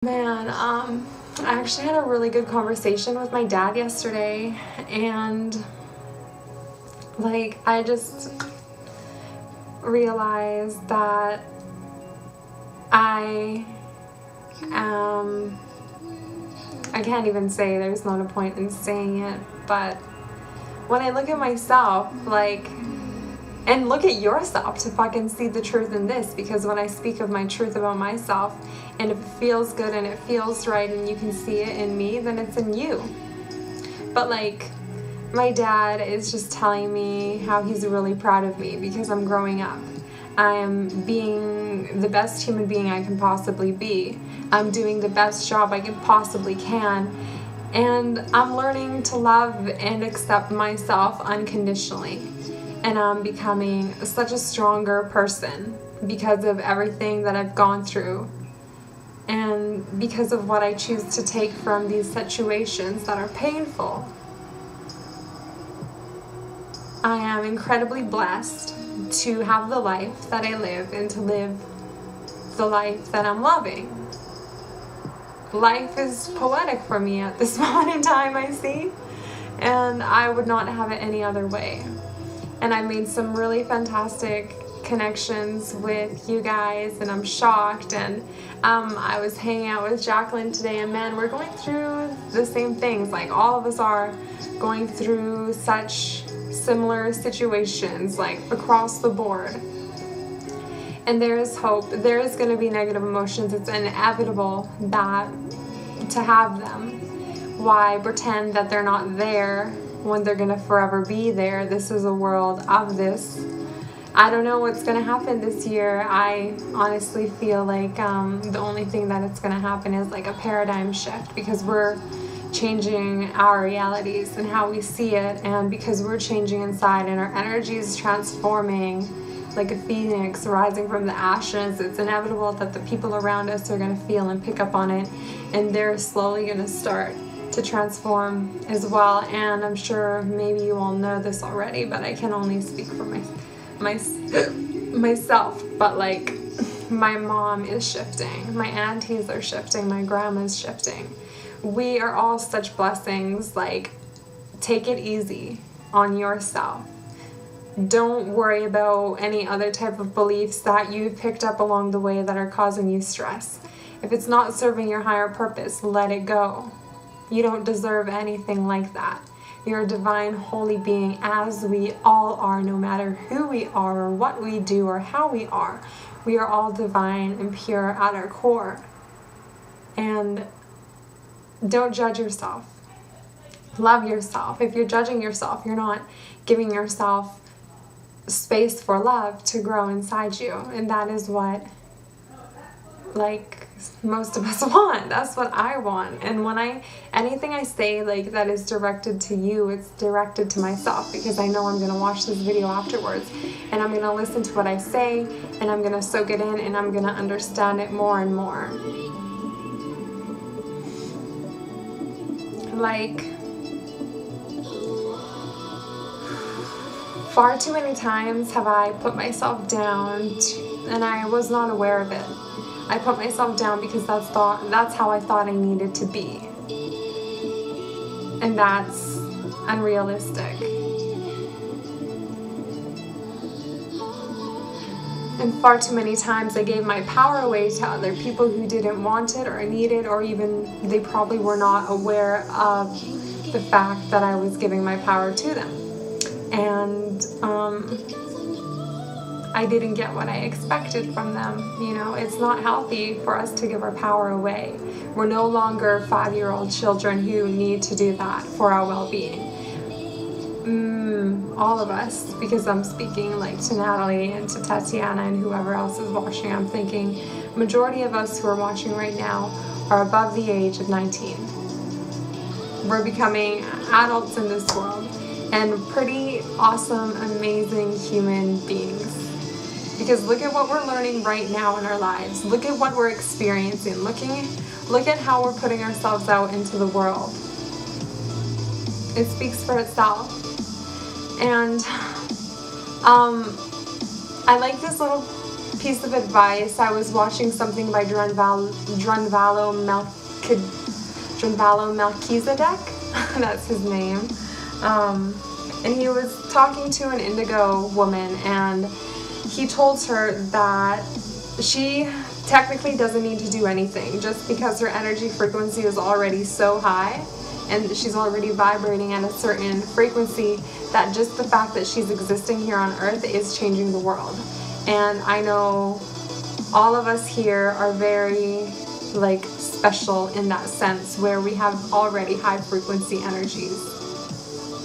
Man, I actually had a really good conversation with my dad yesterday, and I just realized that I I can't even say, there's not a point in saying it, but when I look at myself, and look at yourself to fucking see the truth in this, because when I speak of my truth about myself, and if it feels good and it feels right and you can see it in me, then it's in you. But my dad is just telling me how he's really proud of me because I'm growing up. I am being the best human being I can possibly be. I'm doing the best job I possibly can. And I'm learning to love and accept myself unconditionally. And I'm becoming such a stronger person because of everything that I've gone through. And because of what I choose to take from these situations that are painful. I am incredibly blessed to have the life that I live and to live the life that I'm loving. Life is poetic for me at this moment in time, I see. And I would not have it any other way. And I made some really fantastic connections with you guys, and I'm shocked. And I was hanging out with Jacqueline today, and man, we're going through the same things. All of us are going through such similar situations, across the board. And there is hope. There is going to be negative emotions. It's inevitable to have them. Why pretend that they're not there when they're going to forever be there? This is a world of this. I don't know what's going to happen this year. I honestly feel like the only thing that it's going to happen is a paradigm shift, because we're changing our realities and how we see it, and because we're changing inside and our energy is transforming like a phoenix rising from the ashes. It's inevitable that the people around us are going to feel and pick up on it, and they're slowly going to start to transform as well. And I'm sure maybe you all know this already, but I can only speak for myself. But my mom is shifting, my aunties are shifting, my grandma's shifting. We are all such blessings. Take it easy on yourself. Don't worry about any other type of beliefs that you've picked up along the way that are causing you stress. If it's not serving your higher purpose, let it go. You don't deserve anything like that. You're a divine, holy being, as we all are, no matter who we are or what we do or how we are. We are all divine and pure at our core. And don't judge yourself. Love yourself. If you're judging yourself, you're not giving yourself space for love to grow inside you. And that is what most of us want. That's what I want. And when anything I say that is directed to you, it's directed to myself, because I know I'm going to watch this video afterwards and I'm going to listen to what I say, and I'm going to soak it in, and I'm going to understand it more and more. Far too many times have I put myself down and I was not aware of it. I put myself down because that's how I thought I needed to be. And that's unrealistic. And far too many times I gave my power away to other people who didn't want it or need it, or even they probably were not aware of the fact that I was giving my power to them. And I didn't get what I expected from them. It's not healthy for us to give our power away. We're no longer 5-year-old children who need to do that for our well-being. All of us, because I'm speaking to Natalie and to Tatiana and whoever else is watching, I'm thinking majority of us who are watching right now are above the age of 19. We're becoming adults in this world and pretty awesome, amazing human beings. Because look at what we're learning right now in our lives. Look at what we're experiencing. Look at how we're putting ourselves out into the world. It speaks for itself. And I like this little piece of advice. I was watching something by Drunvalo Melchizedek. That's his name. And he was talking to an indigo woman, and he told her that she technically doesn't need to do anything, just because her energy frequency is already so high and she's already vibrating at a certain frequency, that just the fact that she's existing here on earth is changing the world. And I know all of us here are very like special in that sense, where we have already high frequency energies.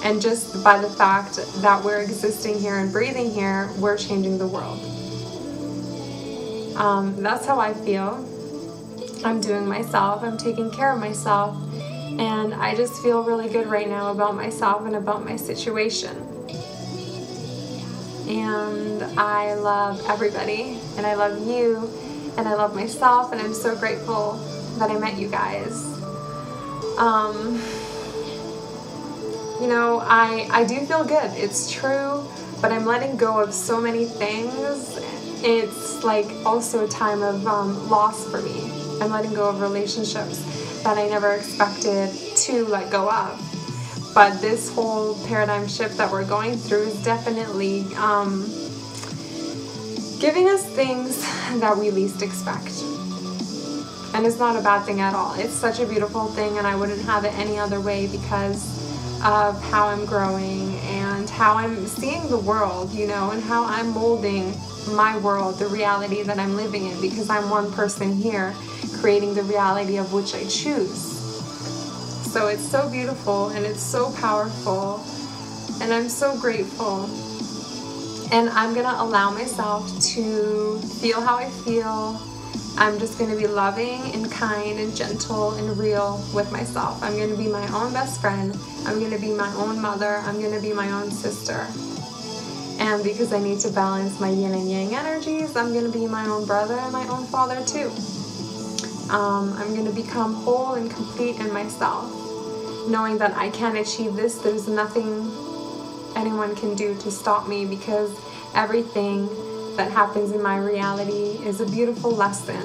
And just by the fact that we're existing here and breathing here, we're changing the world. That's how I feel. I'm doing myself, I'm taking care of myself, and I just feel really good right now about myself and about my situation. And I love everybody, and I love you, and I love myself, and I'm so grateful that I met you guys. You know, I do feel good, it's true, but I'm letting go of so many things. It's like also a time of loss for me. I'm letting go of relationships that I never expected to let go of. But this whole paradigm shift that we're going through is definitely giving us things that we least expect. And it's not a bad thing at all. It's such a beautiful thing, and I wouldn't have it any other way because of how I'm growing and how I'm seeing the world, you know, and how I'm molding my world, the reality that I'm living in, because I'm one person here creating the reality of which I choose. So it's so beautiful and it's so powerful, and I'm so grateful. And I'm gonna allow myself to feel how I feel. I'm just gonna be loving and kind and gentle and real with myself. I'm gonna be my own best friend. I'm gonna be my own mother. I'm gonna be my own sister. And because I need to balance my yin and yang energies, I'm gonna be my own brother and my own father too. I'm gonna become whole and complete in myself, knowing that I can achieve this. There's nothing anyone can do to stop me, because everything that happens in my reality is a beautiful lesson.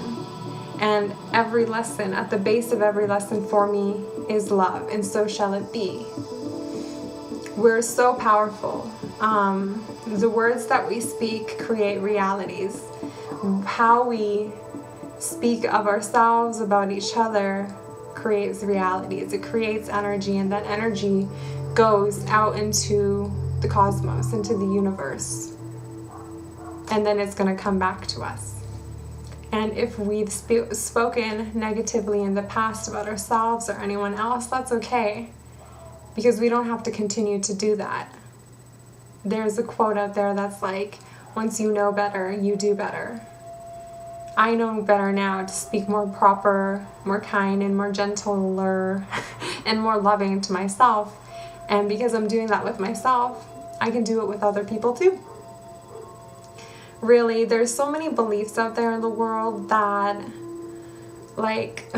And every lesson, at the base of every lesson for me, is love, and so shall it be. We're so powerful. The words that we speak create realities. How we speak of ourselves, about each other, creates realities. It creates energy, and that energy goes out into the cosmos, into the universe. And then it's going to come back to us. And if we've spoken negatively in the past about ourselves or anyone else, that's okay, because we don't have to continue to do that. There's a quote out there that's like, once you know better, you do better. I know better now to speak more proper, more kind, and more gentler and more loving to myself. And because I'm doing that with myself, I can do it with other people too. Really, there's so many beliefs out there in the world that, like,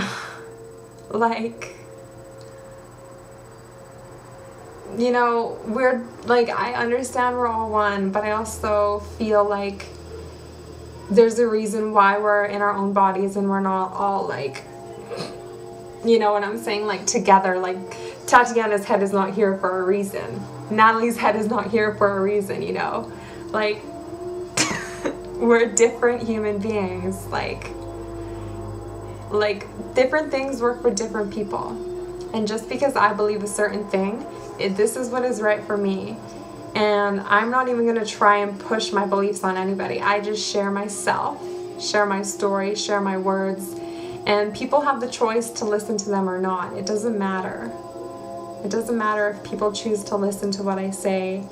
you know, we're, like, I understand we're all one, but I also feel like there's a reason why we're in our own bodies and we're not all, like, you know what I'm saying, like, together. Like, Tatiana's head is not here for a reason. Natalie's head is not here for a reason, you know? Like, we're different human beings. Like different things work for different people. And just because I believe a certain thing, this is what is right for me. And I'm not even going to try and push my beliefs on anybody. I just share myself, share my story, share my words. And people have the choice to listen to them or not. It doesn't matter. It doesn't matter if people choose to listen to what I say.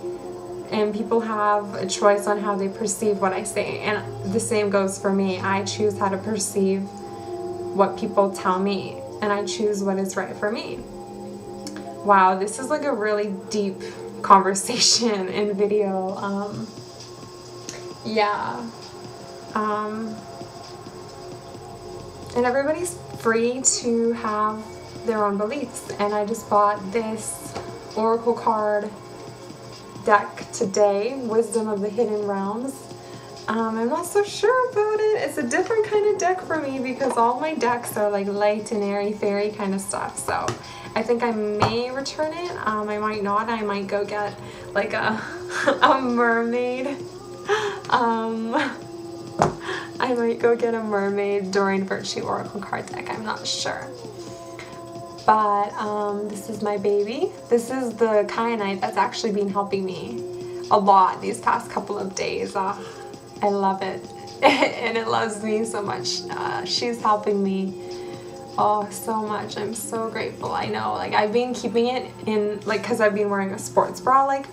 And people have a choice on how they perceive what I say. And the same goes for me. I choose how to perceive what people tell me. And I choose what is right for me. Wow, this is like a really deep conversation in video. And everybody's free to have their own beliefs. And I just bought this Oracle card deck today, Wisdom of the Hidden Realms, I'm not so sure about it. It's a different kind of deck for me because all my decks are like light and airy fairy kind of stuff. So I think I may return it. I might not. I might go get like a mermaid. I might go get a mermaid Doreen Virtue Oracle card deck. I'm not sure. But this is my baby. This is the kyanite that's actually been helping me a lot these past couple of days. I love it. And it loves me so much. She's helping me so much. I'm so grateful. I know, like, I've been keeping it in, like, because I've been wearing a sports bra like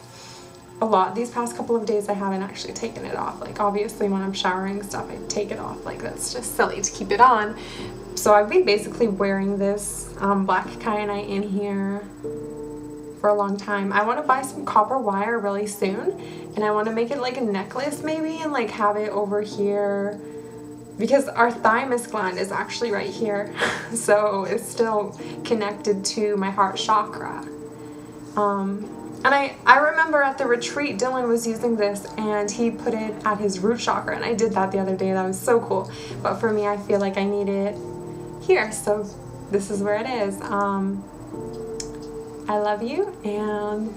a lot these past couple of days. I haven't actually taken it off. Like, obviously when I'm showering and stuff, I take it off. Like, that's just silly to keep it on. So I've been basically wearing this black kyanite in here for a long time. I want to buy some copper wire really soon, and I want to make it like a necklace maybe, and like have it over here, because our thymus gland is actually right here. So it's still connected to my heart chakra. And I remember at the retreat, Dylan was using this and he put it at his root chakra, and I did that the other day. That was so cool. But for me, I feel like I need it here. So this is where it is. I love you, and